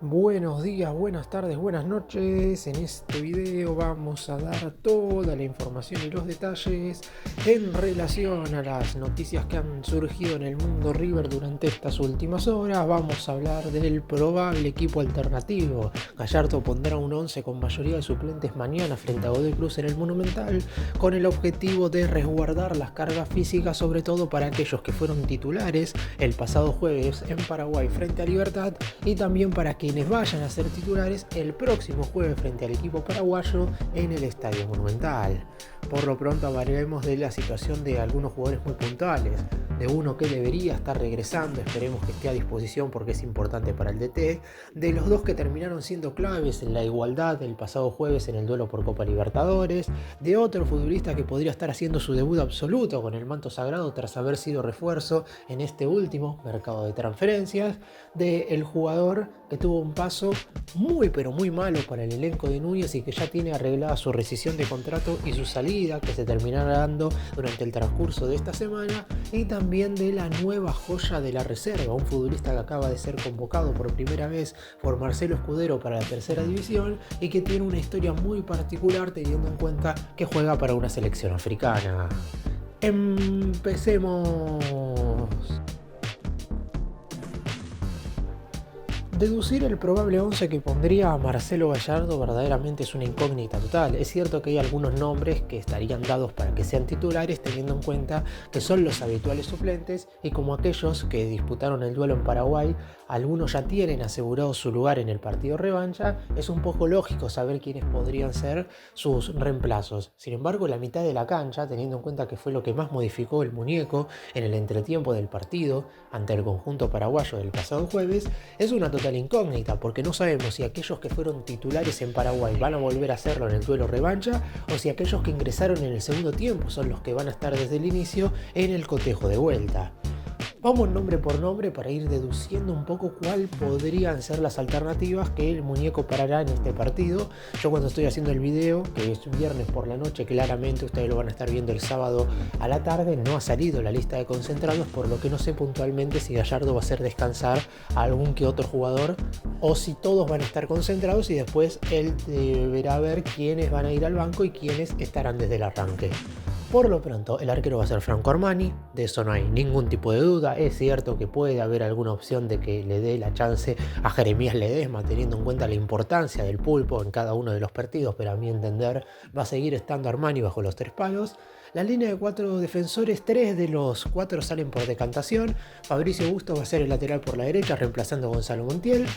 Buenos días, buenas tardes, buenas noches. En este video vamos a dar toda la información y los detalles en relación a las noticias que han surgido en el mundo River durante estas últimas horas. Vamos a hablar del probable equipo alternativo. Gallardo pondrá un 11 con mayoría de suplentes mañana frente a Godoy Cruz en el Monumental, con el objetivo de resguardar las cargas físicas, sobre todo para aquellos que fueron titulares el pasado jueves en Paraguay frente a Libertad, y también para quienes vayan a ser titulares el próximo jueves frente al equipo paraguayo en el Estadio Monumental. Por lo pronto hablaremos de la situación de algunos jugadores muy puntuales, de uno que debería estar regresando, esperemos que esté a disposición porque es importante para el DT, de los dos que terminaron siendo claves en la igualdad del pasado jueves en el duelo por Copa Libertadores, de otro futbolista que podría estar haciendo su debut absoluto con el manto sagrado tras haber sido refuerzo en este último mercado de transferencias, del jugador que tuvo un paso muy pero muy malo para el elenco de Núñez y que ya tiene arreglada su rescisión de contrato y su salida, que se terminará dando durante el transcurso de esta semana, y también de la nueva joya de la reserva, un futbolista que acaba de ser convocado por primera vez por Marcelo Escudero para la tercera división y que tiene una historia muy particular teniendo en cuenta que juega para una selección africana. Empecemos. Deducir el probable 11 que pondría a Marcelo Gallardo verdaderamente es una incógnita total. Es cierto que hay algunos nombres que estarían dados para que sean titulares, teniendo en cuenta que son los habituales suplentes, y como aquellos que disputaron el duelo en Paraguay, algunos ya tienen asegurado su lugar en el partido revancha, es un poco lógico saber quiénes podrían ser sus reemplazos. Sin embargo, la mitad de la cancha, teniendo en cuenta que fue lo que más modificó el muñeco en el entretiempo del partido ante el conjunto paraguayo del pasado jueves, es una total incógnita, porque no sabemos si aquellos que fueron titulares en Paraguay van a volver a hacerlo en el duelo revancha o si aquellos que ingresaron en el segundo tiempo son los que van a estar desde el inicio en el cotejo de vuelta. Vamos nombre por nombre para ir deduciendo un poco cuál podrían ser las alternativas que el muñeco parará en este partido. Yo cuando estoy haciendo el video, que es un viernes por la noche, claramente ustedes lo van a estar viendo el sábado a la tarde, no ha salido la lista de concentrados, por lo que no sé puntualmente si Gallardo va a hacer descansar a algún que otro jugador o si todos van a estar concentrados y después él deberá ver quiénes van a ir al banco y quiénes estarán desde el arranque. Por lo pronto, el arquero va a ser Franco Armani, de eso no hay ningún tipo de duda. Es cierto que puede haber alguna opción de que le dé la chance a Jeremías Ledesma, teniendo en cuenta la importancia del pulpo en cada uno de los partidos, pero a mi entender va a seguir estando Armani bajo los tres palos. La línea de 4 defensores, 3 de los 4 salen por decantación. Fabricio Bustos va a ser el lateral por la derecha, reemplazando a Gonzalo Montiel.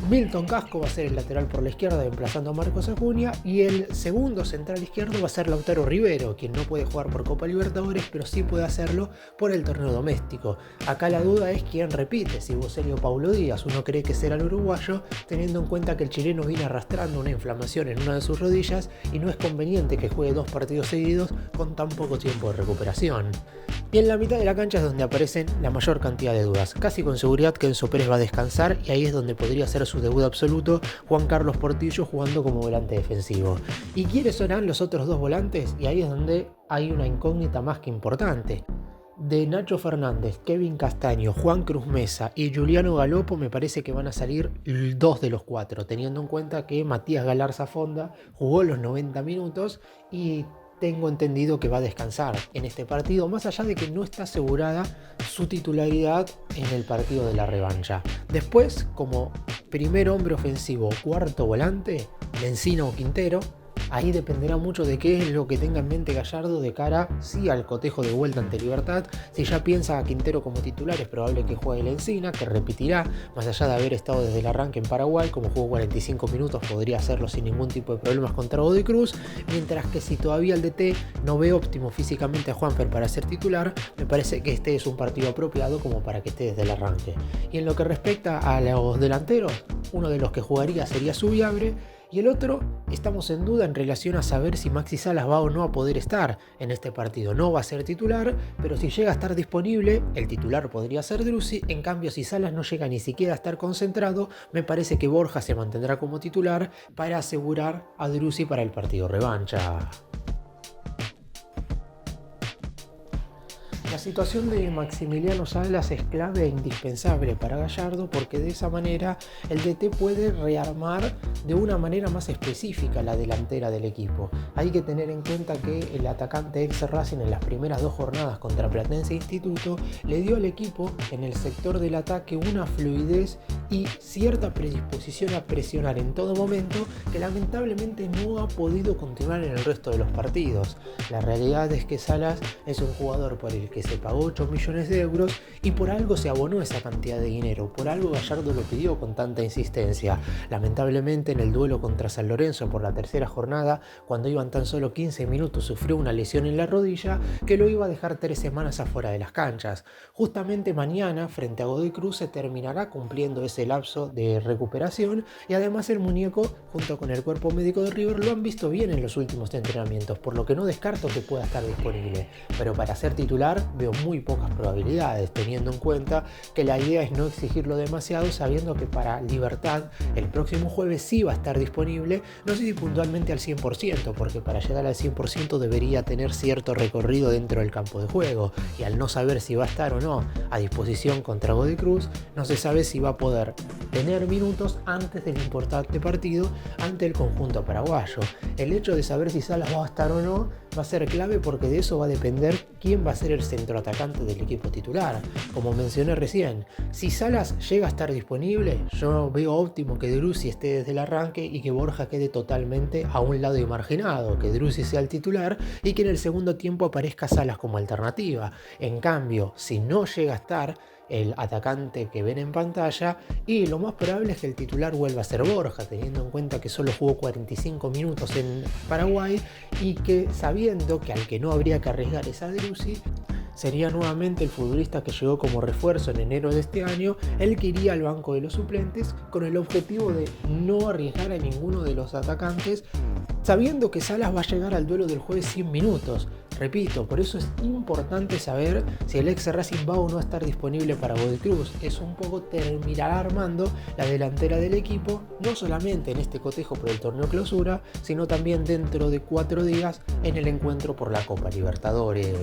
Milton Casco va a ser el lateral por la izquierda, reemplazando a Marcos Acuña. Y el segundo central izquierdo va a ser Lautaro Rivero, quien no puede jugar por Copa Libertadores, pero sí puede hacerlo por el torneo doméstico. Acá la duda es quién repite, si Boselli o Paulo Díaz. Uno cree que será el uruguayo, teniendo en cuenta que el chileno viene arrastrando una inflamación en una de sus rodillas y no es conveniente que juegue 2 partidos seguidos con tan poco tiempo de recuperación. Y en la mitad de la cancha es donde aparecen la mayor cantidad de dudas. Casi con seguridad que Enzo Pérez va a descansar, y ahí es donde podría ser su debut absoluto Juan Carlos Portillo jugando como volante defensivo. ¿Y quiénes serán los otros dos volantes? Y ahí es donde hay una incógnita más que importante. De Nacho Fernández, Kevin Castaño, Juan Cruz Mesa y Juliano Galopo me parece que van a salir 2 de los 4, teniendo en cuenta que Matías Galarza Fonda jugó los 90 minutos y tengo entendido que va a descansar en este partido, más allá de que no está asegurada su titularidad en el partido de la revancha. Después, como primer hombre ofensivo, cuarto volante, Lencina o Quintero. Ahí dependerá mucho de qué es lo que tenga en mente Gallardo de cara sí al cotejo de vuelta ante Libertad. Si ya piensa a Quintero como titular, es probable que juegue Lencina, que repetirá, más allá de haber estado desde el arranque en Paraguay, como jugó 45 minutos, podría hacerlo sin ningún tipo de problemas contra Godoy Cruz, mientras que si todavía el DT no ve óptimo físicamente a Juanfer para ser titular, me parece que este es un partido apropiado como para que esté desde el arranque. Y en lo que respecta a los delanteros, uno de los que jugaría sería Subiabre, y el otro, estamos en duda en relación a saber si Maxi Salas va o no a poder estar en este partido. No va a ser titular, pero si llega a estar disponible, el titular podría ser Driussi. En cambio, si Salas no llega ni siquiera a estar concentrado, me parece que Borja se mantendrá como titular para asegurar a Driussi para el partido revancha. La situación de Maximiliano Salas es clave e indispensable para Gallardo porque de esa manera el DT puede rearmar de una manera más específica la delantera del equipo. Hay que tener en cuenta que el atacante ex Racing en las primeras 2 jornadas contra Platense Instituto le dio al equipo en el sector del ataque una fluidez y cierta predisposición a presionar en todo momento que lamentablemente no ha podido continuar en el resto de los partidos. La realidad es que Salas es un jugador por el que se pagó 8 millones de euros y por algo se abonó esa cantidad de dinero, por algo Gallardo lo pidió con tanta insistencia. Lamentablemente en el duelo contra San Lorenzo por la tercera jornada, cuando iban tan solo 15 minutos, sufrió una lesión en la rodilla que lo iba a dejar 3 semanas afuera de las canchas. Justamente mañana, frente a Godoy Cruz, se terminará cumpliendo ese lapso de recuperación y además el muñeco, junto con el cuerpo médico de River, lo han visto bien en los últimos entrenamientos, por lo que no descarto que pueda estar disponible. Pero para ser titular veo muy pocas probabilidades, teniendo en cuenta que la idea es no exigirlo demasiado, sabiendo que para Libertad el próximo jueves sí va a estar disponible, no sé si puntualmente al 100%, porque para llegar al 100% debería tener cierto recorrido dentro del campo de juego, y al no saber si va a estar o no a disposición contra Godoy Cruz, no se sabe si va a poder tener minutos antes del importante partido ante el conjunto paraguayo. El hecho de saber si Salas va a estar o no va a ser clave porque de eso va a depender quién va a ser el centroatacante del equipo titular. Como mencioné recién, si Salas llega a estar disponible, yo veo óptimo que Driussi esté desde el arranque y que Borja quede totalmente a un lado y marginado, que Driussi sea el titular y que en el segundo tiempo aparezca Salas como alternativa. En cambio, si no llega a estar el atacante que ven en pantalla, y lo más probable es que el titular vuelva a ser Borja, teniendo en cuenta que solo jugó 45 minutos en Paraguay y que sabiendo que al que no habría que arriesgar es a Driussi, sería nuevamente el futbolista que llegó como refuerzo en enero de este año, el que iría al banco de los suplentes con el objetivo de no arriesgar a ninguno de los atacantes, sabiendo que Salas va a llegar al duelo del jueves 100 minutos. Repito, por eso es importante saber si el ex Racing va o no a estar disponible para Godoy Cruz. Es un poco terminar armando la delantera del equipo, no solamente en este cotejo por el torneo clausura, sino también dentro de 4 días en el encuentro por la Copa Libertadores.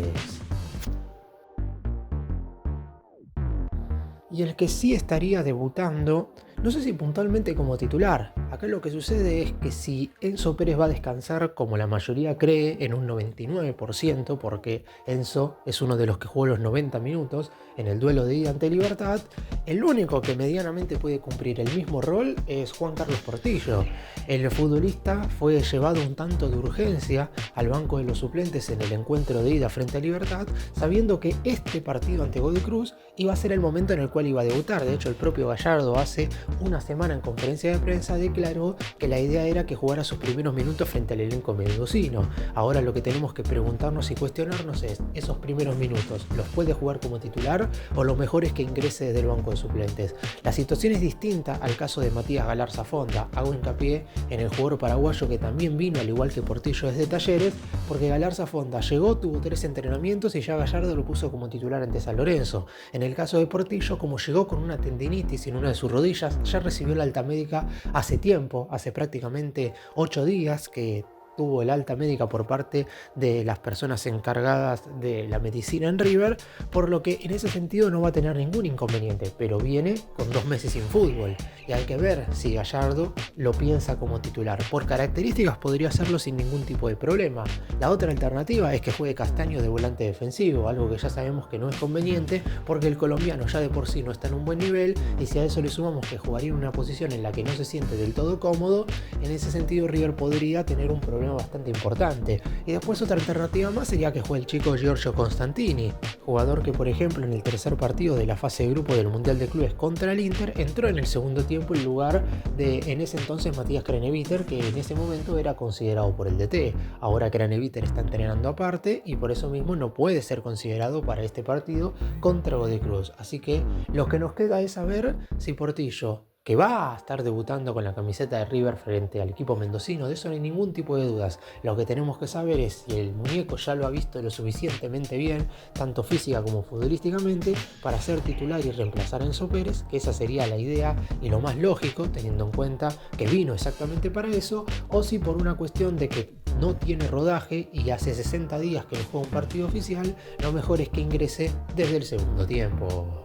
Y el que sí estaría debutando, no sé si puntualmente como titular. Acá lo que sucede es que si Enzo Pérez va a descansar, como la mayoría cree, en un 99%, porque Enzo es uno de los que jugó los 90 minutos en el duelo de ida ante Libertad, el único que medianamente puede cumplir el mismo rol es Juan Carlos Portillo. El futbolista fue llevado un tanto de urgencia al banco de los suplentes en el encuentro de ida frente a Libertad, sabiendo que este partido ante Godoy Cruz iba a ser el momento en el cual iba a debutar. De hecho, el propio Gallardo hace una semana en conferencia de prensa declaró que la idea era que jugara sus primeros minutos frente al elenco mendocino. Ahora lo que tenemos que preguntarnos y cuestionarnos es, ¿esos primeros minutos los puede jugar como titular o lo mejor es que ingrese desde el banco de suplentes? La situación es distinta al caso de Matías Galarza Fonda. Hago hincapié en el jugador paraguayo que también vino, al igual que Portillo, desde Talleres, porque Galarza Fonda llegó, tuvo 3 entrenamientos y ya Gallardo lo puso como titular ante San Lorenzo. En el caso de Portillo, como llegó con una tendinitis en una de sus rodillas, ya recibió la alta médica hace tiempo, hace prácticamente 8 días que tuvo el alta médica por parte de las personas encargadas de la medicina en River, por lo que en ese sentido no va a tener ningún inconveniente, pero viene con 2 meses sin fútbol y hay que ver si Gallardo lo piensa como titular. Por características podría hacerlo sin ningún tipo de problema. La otra alternativa es que juegue Castaño de volante defensivo, algo que ya sabemos que no es conveniente porque el colombiano ya de por sí no está en un buen nivel, y si a eso le sumamos que jugaría en una posición en la que no se siente del todo cómodo, en ese sentido River podría tener un problema bastante importante. Y después otra alternativa más sería que juegue el chico Giorgio Constantini, jugador que por ejemplo en el tercer partido de la fase de grupo del Mundial de Clubes contra el Inter entró en el segundo tiempo en lugar de en ese entonces Matías Craneviter, que en ese momento era considerado por el DT. Ahora Craneviter está entrenando aparte y por eso mismo no puede ser considerado para este partido contra Godoy Cruz. Así que lo que nos queda es saber si Portillo, que va a estar debutando con la camiseta de River frente al equipo mendocino, de eso no hay ningún tipo de dudas. Lo que tenemos que saber es si el muñeco ya lo ha visto lo suficientemente bien, tanto física como futbolísticamente, para ser titular y reemplazar a Enzo Pérez, que esa sería la idea y lo más lógico, teniendo en cuenta que vino exactamente para eso, o si por una cuestión de que no tiene rodaje y hace 60 días que no juega un partido oficial, lo mejor es que ingrese desde el segundo tiempo.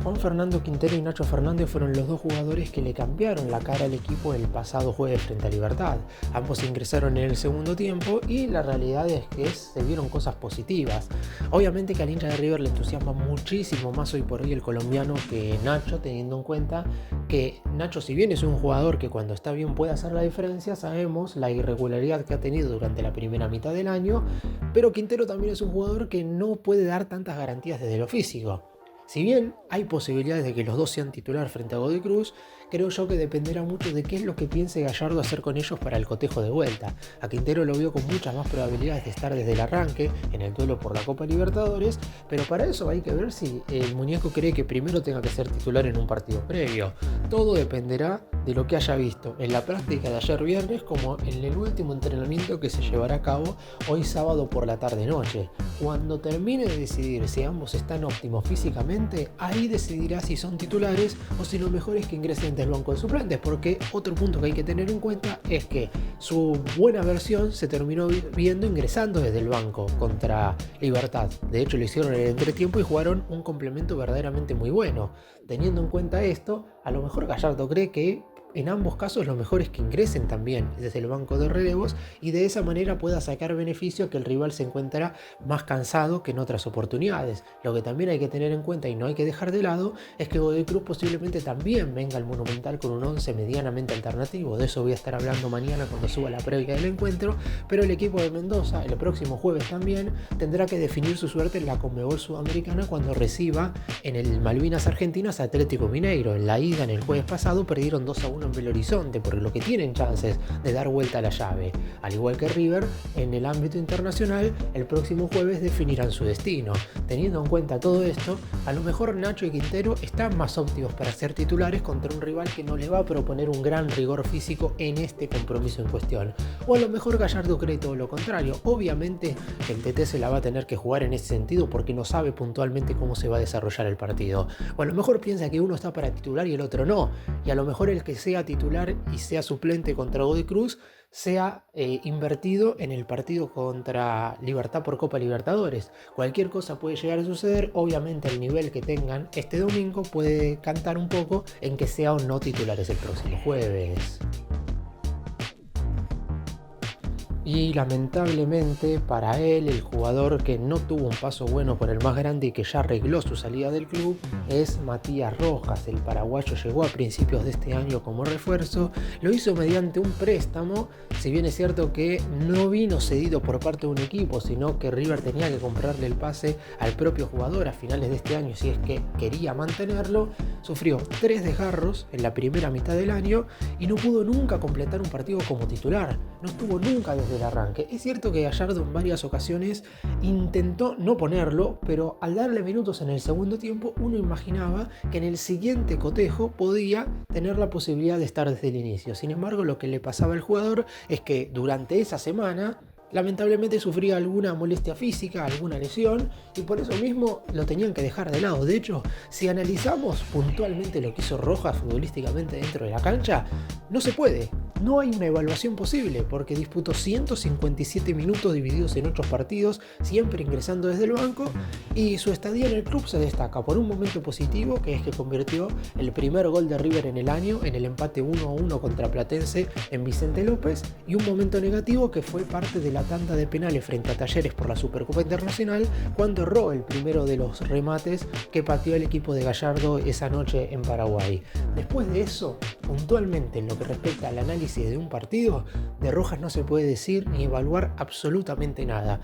Juan Fernando Quintero y Nacho Fernández fueron los dos jugadores que le cambiaron la cara al equipo el pasado jueves frente a Libertad. Ambos ingresaron en el segundo tiempo y la realidad es que se vieron cosas positivas. Obviamente que al hincha de River le entusiasma muchísimo más hoy por hoy el colombiano que Nacho, teniendo en cuenta que Nacho, si bien es un jugador que cuando está bien puede hacer la diferencia, sabemos la irregularidad que ha tenido durante la primera mitad del año, pero Quintero también es un jugador que no puede dar tantas garantías desde lo físico. Si bien hay posibilidades de que los dos sean titular frente a Godoy Cruz, creo yo que dependerá mucho de qué es lo que piense Gallardo hacer con ellos para el cotejo de vuelta. A Quintero lo veo con muchas más probabilidades de estar desde el arranque en el duelo por la Copa Libertadores, pero para eso hay que ver si el muñeco cree que primero tenga que ser titular en un partido previo. Todo dependerá de lo que haya visto en la práctica de ayer viernes como en el último entrenamiento que se llevará a cabo hoy sábado por la tarde-noche. Cuando termine de decidir si ambos están óptimos físicamente, ahí decidirá si son titulares o si lo mejor es que ingresen del banco de suplentes, porque otro punto que hay que tener en cuenta es que su buena versión se terminó viendo ingresando desde el banco contra Libertad. De hecho lo hicieron en el entretiempo y jugaron un complemento verdaderamente muy bueno. Teniendo en cuenta esto, a lo mejor Gallardo cree que en ambos casos lo mejor es que ingresen también desde el banco de relevos y de esa manera pueda sacar beneficio que el rival se encuentra más cansado que en otras oportunidades. Lo que también hay que tener en cuenta y no hay que dejar de lado es que Godoy Cruz posiblemente también venga al Monumental con un 11 medianamente alternativo. De eso voy a estar hablando mañana cuando suba la previa del encuentro, pero el equipo de Mendoza el próximo jueves también tendrá que definir su suerte en la Conmebol Sudamericana cuando reciba en el Malvinas Argentinas a Atlético Mineiro. En la ida en el jueves pasado perdieron 2-1 en Belo Horizonte, por lo que tienen chances de dar vuelta a la llave. Al igual que River, en el ámbito internacional, el próximo jueves definirán su destino. Teniendo en cuenta todo esto, a lo mejor Nacho y Quintero están más óptimos para ser titulares contra un rival que no le va a proponer un gran rigor físico en este compromiso en cuestión. O a lo mejor Gallardo cree todo lo contrario. Obviamente que el TT se la va a tener que jugar en ese sentido porque no sabe puntualmente cómo se va a desarrollar el partido. O a lo mejor piensa que uno está para titular y el otro no. Y a lo mejor el que sea titular y sea suplente contra Godoy Cruz sea invertido en el partido contra Libertad por Copa Libertadores. Cualquier cosa puede llegar a suceder. Obviamente el nivel que tengan este domingo puede cantar un poco en que sea o no titulares el próximo jueves. Y lamentablemente para él, el jugador que no tuvo un paso bueno por el más grande y que ya arregló su salida del club es Matías Rojas. El paraguayo llegó a principios de este año como refuerzo, lo hizo mediante un préstamo, si bien es cierto que no vino cedido por parte de un equipo, sino que River tenía que comprarle el pase al propio jugador a finales de este año si es que quería mantenerlo. Sufrió 3 desgarros en la primera mitad del año y no pudo nunca completar un partido como titular, no estuvo nunca desde el arranque. Es cierto que Gallardo en varias ocasiones intentó no ponerlo, pero al darle minutos en el segundo tiempo uno imaginaba que en el siguiente cotejo podía tener la posibilidad de estar desde el inicio. Sin embargo, lo que le pasaba al jugador es que durante esa semana lamentablemente sufría alguna molestia física, alguna lesión, y por eso mismo lo tenían que dejar de lado. De hecho, si analizamos puntualmente lo que hizo Rojas futbolísticamente dentro de la cancha, no se puede. No hay una evaluación posible porque disputó 157 minutos divididos en 8 partidos, siempre ingresando desde el banco, y su estadía en el club se destaca por un momento positivo, que es que convirtió el primer gol de River en el año en el empate 1-1 contra Platense en Vicente López, y un momento negativo que fue parte de la tanda de penales frente a Talleres por la Supercopa Internacional cuando erró el primero de los remates que pateó el equipo de Gallardo esa noche en Paraguay. Después de eso, puntualmente en lo que respecta al análisis de un partido, de Rojas no se puede decir ni evaluar absolutamente nada.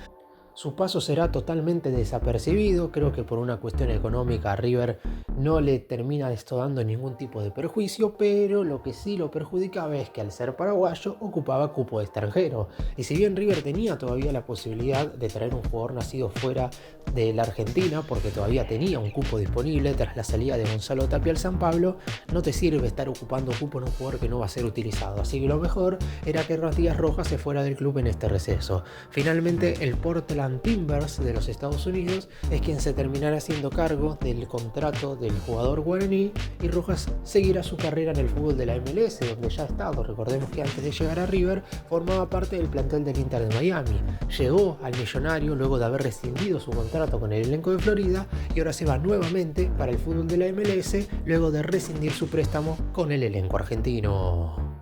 Su paso será totalmente desapercibido, creo que por una cuestión económica a River no le termina esto dando ningún tipo de perjuicio, pero lo que sí lo perjudicaba es que al ser paraguayo ocupaba cupo de extranjero. Y si bien River tenía todavía la posibilidad de traer un jugador nacido fuera de la Argentina, porque todavía tenía un cupo disponible tras la salida de Gonzalo Tapia al San Pablo, no te sirve estar ocupando cupo en un jugador que no va a ser utilizado. Así que lo mejor era que Matías Rojas se fuera del club en este receso. Finalmente el Portland Portland Timbers de los Estados Unidos es quien se terminará haciendo cargo del contrato del jugador guaraní y Rojas seguirá su carrera en el fútbol de la MLS, donde ya ha estado. Recordemos que antes de llegar a River formaba parte del plantel del Inter de Miami. Llegó al millonario luego de haber rescindido su contrato con el elenco de Florida y ahora se va nuevamente para el fútbol de la MLS luego de rescindir su préstamo con el elenco argentino.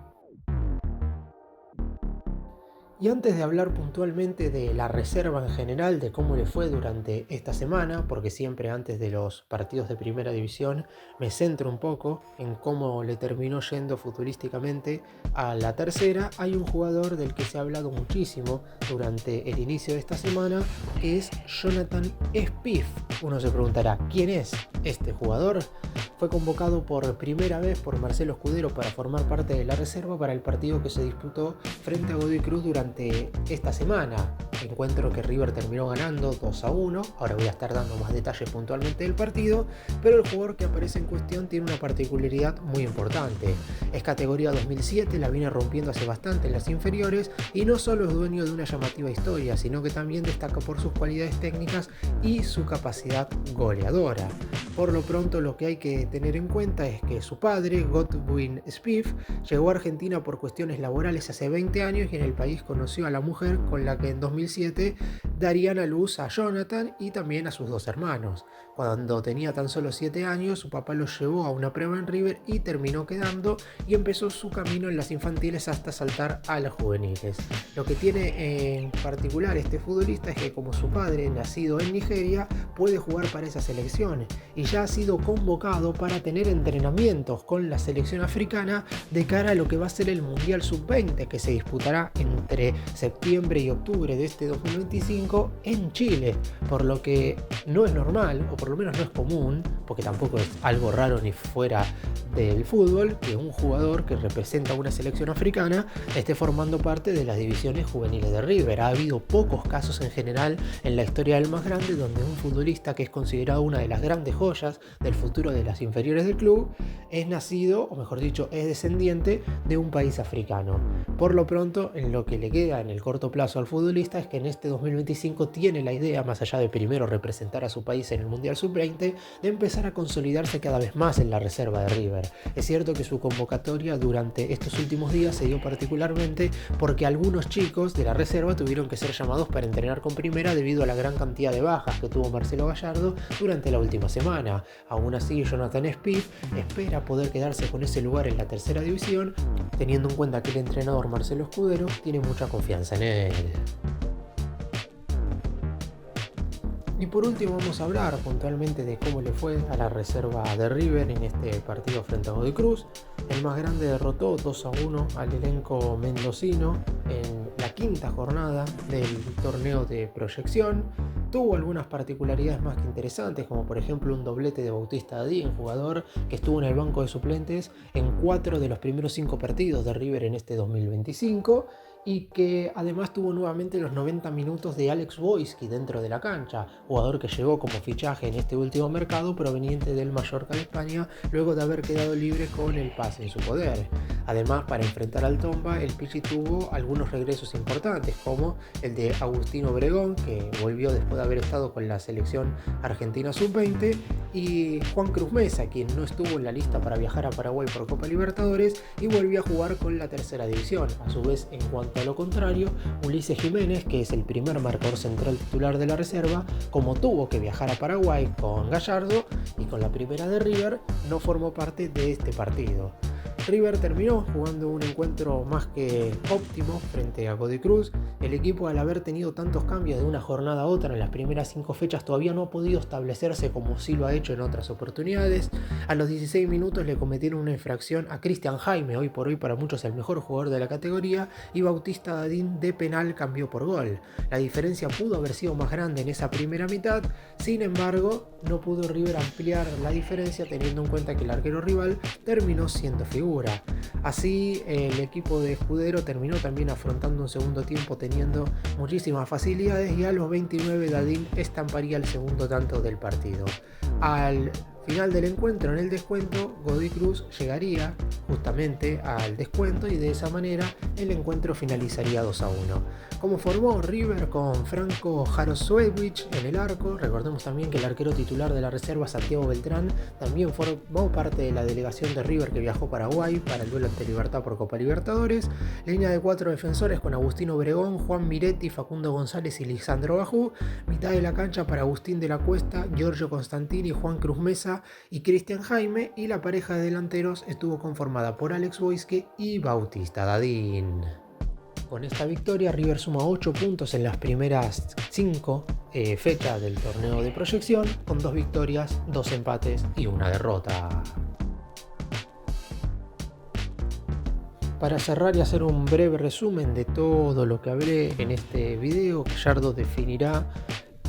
Y antes de hablar puntualmente de la reserva en general, de cómo le fue durante esta semana, porque siempre antes de los partidos de primera división me centro un poco en cómo le terminó yendo futurísticamente a la tercera, hay un jugador del que se ha hablado muchísimo durante el inicio de esta semana, que es Jonathan Spieth. Uno se preguntará, ¿quién es este jugador? Fue convocado por primera vez por Marcelo Escudero para formar parte de la reserva para el partido que se disputó frente a Godoy Cruz durante esta semana. Encuentro que River terminó ganando 2-1. Ahora voy a estar dando más detalles puntualmente del partido, pero el jugador que aparece en cuestión tiene una particularidad muy importante. Es categoría 2007, la viene rompiendo hace bastante en las inferiores y no solo es dueño de una llamativa historia, sino que también destaca por sus cualidades técnicas y su capacidad goleadora. Por lo pronto, lo que hay que tener en cuenta es que su padre, Godwin Spieth, llegó a Argentina por cuestiones laborales hace 20 años y en el país conoció a la mujer con la que en 2007 darían a luz a Jonathan y también a sus dos hermanos. Cuando tenía tan solo 7 años, su papá lo llevó a una prueba en River y terminó quedando y empezó su camino en las infantiles hasta saltar a las juveniles. Lo que tiene en particular este futbolista es que como su padre, nacido en Nigeria, puede jugar para esa selección y ya ha sido convocado para tener entrenamientos con la selección africana de cara a lo que va a ser el Mundial Sub-20 que se disputará entre septiembre y octubre de este 2025 en Chile, por lo que no es normal, o por lo menos no es común, porque tampoco es algo raro ni fuera del fútbol, que un jugador que representa a una selección africana esté formando parte de las divisiones juveniles de River. Ha habido pocos casos en general en la historia del más grande donde un futbolista que es considerado una de las grandes joyas del futuro de las inferiores del club es nacido, o mejor dicho, es descendiente de un país africano. Por lo pronto, en lo que le queda en el corto plazo al futbolista es que en este 2025 tiene la idea, más allá de primero representar a su país en el Mundial Sub-20, de empezar a consolidarse cada vez más en la reserva de River. Es cierto que su convocatoria durante estos últimos días se dio particularmente porque algunos chicos de la reserva tuvieron que ser llamados para entrenar con primera debido a la gran cantidad de bajas que tuvo Marcelo Gallardo durante la última semana. Aún así, Jonathan Spieth espera poder quedarse con ese lugar en la tercera división, teniendo en cuenta que el entrenador Marcelo Escudero tiene mucha confianza en él. Y por último vamos a hablar puntualmente de cómo le fue a la reserva de River en este partido frente a Godoy Cruz. El más grande derrotó 2-1 al elenco mendocino en la quinta jornada del torneo de proyección. Tuvo algunas particularidades más que interesantes, como por ejemplo un doblete de Bautista Díaz, jugador que estuvo en el banco de suplentes en 4 de los primeros 5 partidos de River en este 2025, y que además tuvo nuevamente los 90 minutos de Alex Boyski dentro de la cancha, jugador que llegó como fichaje en este último mercado proveniente del Mallorca de España luego de haber quedado libre con el pase en su poder. Además, para enfrentar al Tomba, el Pichi tuvo algunos regresos importantes, como el de Agustín Obregón, que volvió después de haber estado con la selección argentina sub-20, y Juan Cruz Mesa, quien no estuvo en la lista para viajar a Paraguay por Copa Libertadores y volvió a jugar con la tercera división. A su vez, en cuanto a lo contrario, Ulises Jiménez, que es el primer marcador central titular de la reserva, como tuvo que viajar a Paraguay con Gallardo y con la primera de River, no formó parte de este partido. River terminó jugando un encuentro más que óptimo frente a Godoy Cruz. El equipo, al haber tenido tantos cambios de una jornada a otra en las primeras 5 fechas, todavía no ha podido establecerse como sí lo ha hecho en otras oportunidades. A los 16 minutos le cometieron una infracción a Cristian Jaime, hoy por hoy para muchos el mejor jugador de la categoría, y Bautista Dadín de penal cambió por gol. La diferencia pudo haber sido más grande en esa primera mitad, sin embargo no pudo River ampliar la diferencia teniendo en cuenta que el arquero rival terminó siendo figura. Así, el equipo de Escudero terminó también afrontando un segundo tiempo teniendo muchísimas facilidades, y a los 29 Dadín estamparía el segundo tanto del partido. Al Final del encuentro, en el descuento, Godoy Cruz llegaría justamente al descuento y de esa manera el encuentro finalizaría 2-1. Como formó River con Franco Jaroszewicz en el arco, recordemos también que el arquero titular de la reserva, Santiago Beltrán, también formó parte de la delegación de River que viajó a Paraguay para el duelo ante Libertad por Copa Libertadores. Línea de 4 defensores con Agustín Obregón, Juan Miretti, Facundo González y Lisandro Bajú. Mitad de la cancha para Agustín de la Cuesta, Giorgio Constantini, Juan Cruz Mesa y Cristian Jaime, y la pareja de delanteros estuvo conformada por Alex Boiske y Bautista Dadín. Con esta victoria, River suma 8 puntos en las primeras 5 fechas del torneo de proyección, con 2 victorias, 2 empates y 1 derrota. Para cerrar y hacer un breve resumen de todo lo que hablé en este video, Gallardo definirá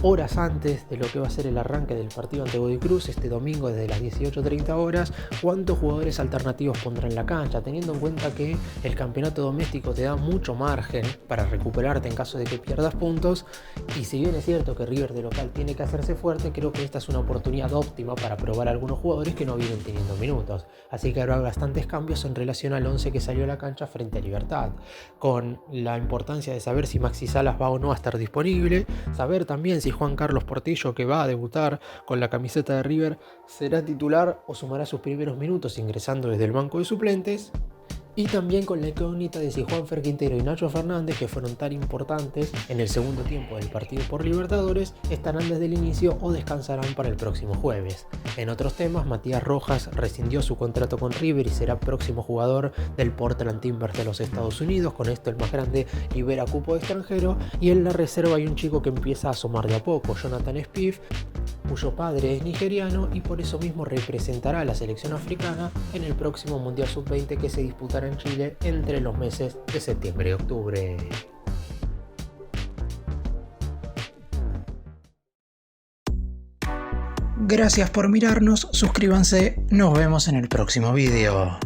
horas antes de lo que va a ser el arranque del partido ante Godoy Cruz este domingo desde las 18:30 horas, cuántos jugadores alternativos pondrá en la cancha, teniendo en cuenta que el campeonato doméstico te da mucho margen para recuperarte en caso de que pierdas puntos, y si bien es cierto que River de local tiene que hacerse fuerte, creo que esta es una oportunidad óptima para probar a algunos jugadores que no vienen teniendo minutos, así que habrá bastantes cambios en relación al 11 que salió a la cancha frente a Libertad, con la importancia de saber si Maxi Salas va o no a estar disponible, saber también si Juan Carlos Portillo, que va a debutar con la camiseta de River, será titular o sumará sus primeros minutos ingresando desde el banco de suplentes. Y también con la incógnita de si Juanfer Quintero y Nacho Fernández, que fueron tan importantes en el segundo tiempo del partido por Libertadores, estarán desde el inicio o descansarán para el próximo jueves. En otros temas, Matías Rojas rescindió su contrato con River y será próximo jugador del Portland Timbers de los Estados Unidos. Con esto el más grande libera cupo de extranjero, y en la reserva hay un chico que empieza a asomar de a poco, Jonathan Spieth, cuyo padre es nigeriano y por eso mismo representará a la selección africana en el próximo Mundial Sub-20 que se disputará en Chile entre los meses de septiembre y octubre. Gracias por mirarnos, suscríbanse, nos vemos en el próximo video.